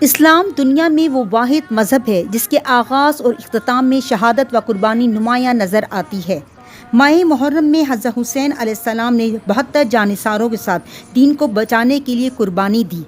اسلام دنیا میں وہ واحد مذہب ہے جس کے آغاز اور اختتام میں شہادت و قربانی نمایاں نظر آتی ہے۔ ماہ محرم میں حضرت حسین علیہ السلام نے 72 جانثاروں کے ساتھ دین کو بچانے کے لیے قربانی دی،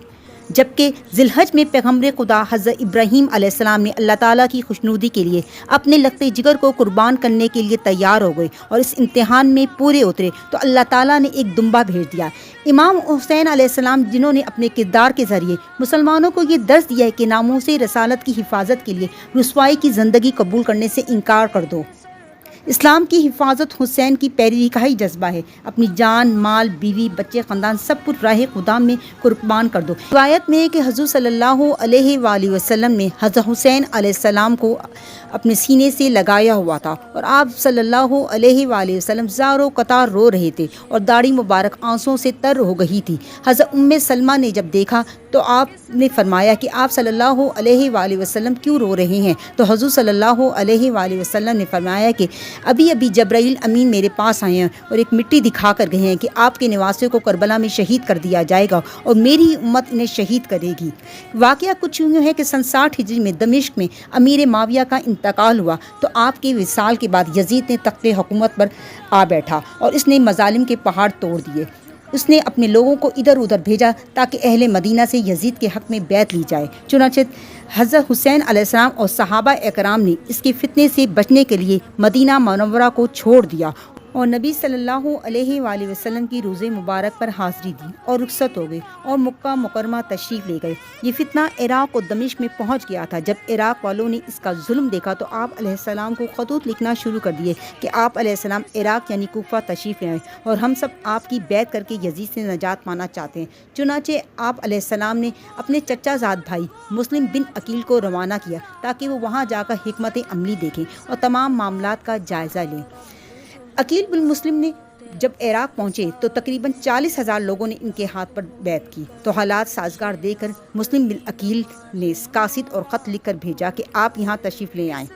جبکہ ذی الحج میں پیغمبر خدا حضرت ابراہیم علیہ السلام نے اللہ تعالیٰ کی خوشنودی کے لیے اپنے لگتے جگر کو قربان کرنے کے لیے تیار ہو گئے اور اس امتحان میں پورے اترے تو اللہ تعالیٰ نے ایک دمبا بھیج دیا۔ امام حسین علیہ السلام، جنہوں نے اپنے کردار کے ذریعے مسلمانوں کو یہ درس دیا ہے کہ ناموس رسالت کی حفاظت کے لیے رسوائی کی زندگی قبول کرنے سے انکار کر دو۔ اسلام کی حفاظت حسین کی پیروی کا ہی جذبہ ہے۔ اپنی جان، مال، بیوی، بچے، خاندان سب کچھ راہ خدا میں قربان کر دو۔ روایت میں ہے کہ حضور صلی اللہ علیہ وآلہ وسلم نے حضرت حسین علیہ السلام کو اپنے سینے سے لگایا ہوا تھا اور آپ صلی اللہ علیہ وآلہ وسلم زاروں قطار رو رہے تھے اور داڑھی مبارک آنسوں سے تر ہو گئی تھی۔ حضرت سلمہ نے جب دیکھا تو آپ نے فرمایا کہ آپ صلی اللہ علیہ وآلہ وسلم کیوں رو رہے ہیں؟ تو حضور صلی اللہ علیہ وآلہ وسلم نے فرمایا کہ ابھی جبرائیل امین میرے پاس آئے ہیں اور ایک مٹی دکھا کر گئے ہیں کہ آپ کے نواسے کو کربلا میں شہید کر دیا جائے گا اور میری امت انہیں شہید کرے گی۔ واقعہ کچھ یوں ہے کہ سن 60 ہجری میں دمشق میں امیر معاویہ کا انتقال ہوا تو آپ کے وصال کے بعد یزید نے تخت حکومت پر آ بیٹھا اور اس نے مظالم کے پہاڑ توڑ دیے۔ اس نے اپنے لوگوں کو ادھر ادھر بھیجا تاکہ اہل مدینہ سے یزید کے حق میں بیعت لی جائے۔ چنانچہ حضرت حسین علیہ السلام اور صحابہ اکرام نے اس کے فتنے سے بچنے کے لیے مدینہ منورہ کو چھوڑ دیا اور نبی صلی اللہ علیہ وآلہ وسلم کی روزے مبارک پر حاضری دی اور رخصت ہو گئے اور مکہ مکرمہ تشریف لے گئے۔ یہ فتنہ عراق اور دمشق میں پہنچ گیا تھا۔ جب عراق والوں نے اس کا ظلم دیکھا تو آپ علیہ السلام کو خطوط لکھنا شروع کر دیے کہ آپ علیہ السلام عراق یعنی کوفہ تشریف لے آئے اور ہم سب آپ کی بیعت کر کے یزید سے نجات پانا چاہتے ہیں۔ چنانچہ آپ علیہ السلام نے اپنے چچا زاد بھائی مسلم بن عقیل کو روانہ کیا تاکہ وہ وہاں جا کر حکمت عملی دیکھیں اور تمام معاملات کا جائزہ لیں۔ عقیل بن مسلم نے جب عراق پہنچے تو تقریباً 40,000 لوگوں نے ان کے ہاتھ پر بیعت کی تو حالات سازگار دے کر مسلم بن عقیل نے قاصد اور خط لکھ کر بھیجا کہ آپ یہاں تشریف لے آئیں۔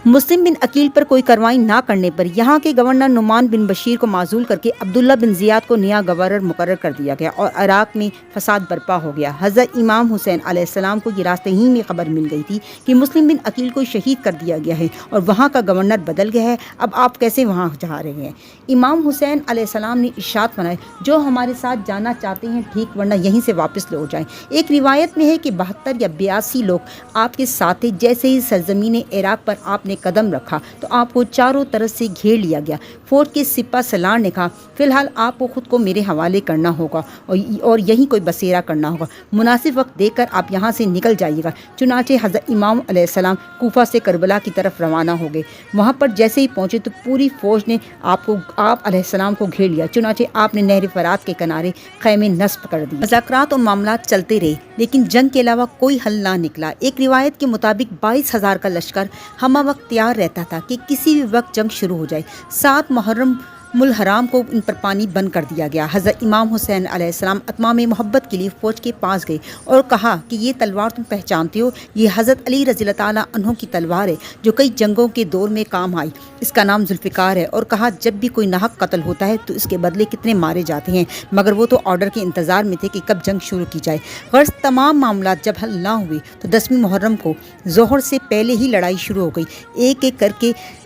مسلم بن عقیل پر کوئی کارروائی نہ کرنے پر یہاں کے گورنر نعمان بن بشیر کو معزول کر کے عبداللہ بن زیاد کو نیا گورنر مقرر کر دیا گیا اور عراق میں فساد برپا ہو گیا۔ حضرت امام حسین علیہ السلام کو یہ راستے ہی میں خبر مل گئی تھی کہ مسلم بن عقیل کو شہید کر دیا گیا ہے اور وہاں کا گورنر بدل گیا ہے، اب آپ کیسے وہاں جا رہے ہیں؟ امام حسین علیہ السلام نے ارشاد فرمایا، جو ہمارے ساتھ جانا چاہتے ہیں ٹھیک، ورنہ یہیں سے واپس لوٹ جائیں۔ ایک روایت میں ہے کہ 72 یا 82 لوگ آپ کے ساتھ تھے۔ جیسے ہی سرزمین عراق پر آپ نے قدم رکھا تو آپ کو چاروں طرف سے گھیر لیا گیا۔ فوج کے سپہ سالار نے کہا، فی الحال آپ کو خود کو میرے حوالے کرنا ہوگا اور یہیں کوئی بسیرا کرنا ہوگا، مناسب وقت دے کر آپ یہاں سے نکل جائیے گا۔ چنانچہ حضرت امام علیہ السلام کوفہ سے کربلا کی طرف روانہ ہو گئے۔ وہاں پر جیسے ہی پہنچے تو پوری فوج نے آپ علیہ السلام کو گھیر لیا۔ چنانچہ آپ نے نہر فرات کے کنارے خیمے نصب کر دیے۔ مذاکرات اور معاملات چلتے رہے لیکن جنگ کے علاوہ کوئی حل نہ نکلا۔ ایک روایت کے مطابق 22,000 کا لشکر ہمہ وقت تیار رہتا تھا کہ کسی بھی وقت جنگ شروع ہو جائے۔ 7 محرم الحرام کو ان پر پانی بند کر دیا گیا۔ حضرت امام حسین علیہ السلام اتمام محبت کے لیے فوج کے پاس گئے اور کہا کہ یہ تلوار تم پہچانتے ہو؟ یہ حضرت علی رضی اللہ تعالیٰ عنہ کی تلوار ہے جو کئی جنگوں کے دور میں کام آئی، اس کا نام ذوالفقار ہے۔ اور کہا جب بھی کوئی ناحق قتل ہوتا ہے تو اس کے بدلے کتنے مارے جاتے ہیں، مگر وہ تو آرڈر کے انتظار میں تھے کہ کب جنگ شروع کی جائے۔ غرض تمام معاملات جب حل نہ ہوئے تو 10ویں محرم کو ظہر سے پہلے ہی لڑائی شروع ہو گئی۔ ایک ایک کر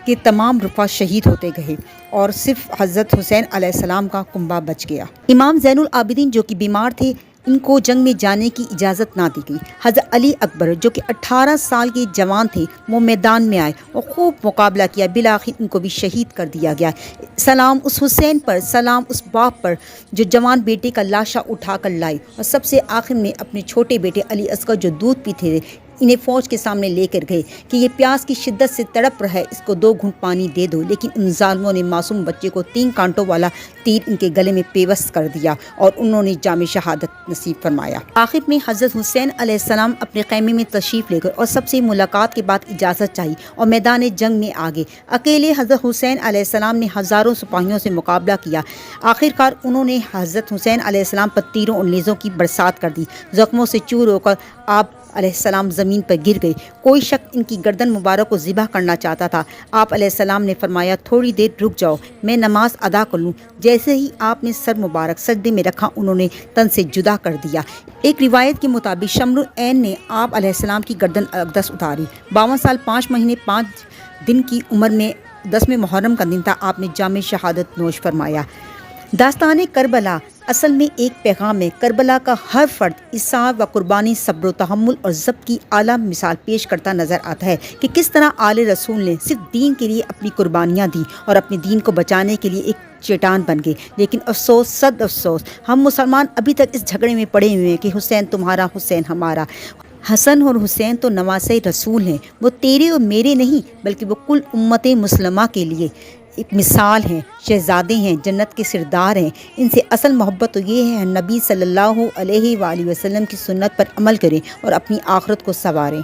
کے تمام رفقا شہید ہوتے گئے اور صرف حضرت حسین علیہ السلام کا کنبہ بچ گیا۔ امام زین العابدین جو کہ بیمار تھے، ان کو جنگ میں جانے کی اجازت نہ دی گئی۔ حضرت علی اکبر جو کہ 18 سال کے جوان تھے، وہ میدان میں آئے اور خوب مقابلہ کیا، بالآخر ان کو بھی شہید کر دیا گیا۔ سلام اس حسین پر، سلام اس باپ پر جو جوان بیٹے کا لاشا اٹھا کر لائے اور سب سے آخر میں اپنے چھوٹے بیٹے علی اصغر جو دودھ پیتے تھے انہیں فوج کے سامنے لے کر گئے کہ یہ پیاس کی شدت سے تڑپ رہا ہے، اس کو 2 گھونٹ پانی دے دو۔ لیکن ان ظالموں نے معصوم بچے کو 3 کانٹوں والا تیر ان کے گلے میں پیوست کر دیا اور انہوں نے جام شہادت نصیب فرمایا۔ آخر میں حضرت حسین علیہ السلام اپنے خیمے میں تشریف لے گئے اور سب سے ملاقات کے بعد اجازت چاہی اور میدان جنگ میں آگے۔ اکیلے حضرت حسین علیہ السلام نے ہزاروں سپاہیوں سے مقابلہ کیا۔ آخرکار انہوں نے حضرت حسین علیہ السلام پر تیروں اور نیزوں کی برسات کر دی۔ زخموں سے چور ہو کر آپ علیہ السلام زمین پر گر گئے۔ کوئی شخص ان کی گردن مبارک کو ذبح کرنا چاہتا تھا۔ آپ علیہ السلام نے فرمایا تھوڑی دیر رک جاؤ، میں نماز ادا کر لوں۔ جیسے ہی آپ نے سر مبارک سجدے میں رکھا انہوں نے تن سے جدا کر دیا۔ ایک روایت کے مطابق شمر العین نے آپ علیہ السلام کی گردن اقدس اتاری۔ 52 سال 5 مہینے 5 دن کی عمر میں 10 محرم کا دن تھا، آپ نے جام شہادت نوش فرمایا۔ داستان کربلا اصل میں ایک پیغام ہے۔ کربلا کا ہر فرد اصرار و قربانی، صبر و تحمل اور ضبط کی اعلیٰ مثال پیش کرتا نظر آتا ہے کہ کس طرح آل رسول نے صرف دین کے لیے اپنی قربانیاں دیں اور اپنے دین کو بچانے کے لیے ایک چٹان بن گئے۔ لیکن افسوس، صد افسوس، ہم مسلمان ابھی تک اس جھگڑے میں پڑے ہوئے ہیں کہ حسین تمہارا، حسین ہمارا۔ حسن اور حسین تو نواسۂ رسول ہیں، وہ تیرے اور میرے نہیں بلکہ وہ کل امت مسلمہ کے لیے ایک مثال ہیں، شہزادے ہیں، جنت کے سردار ہیں۔ ان سے اصل محبت تو یہ ہے نبی صلی اللہ علیہ وآلہ وسلم کی سنت پر عمل کریں اور اپنی آخرت کو سنواریں۔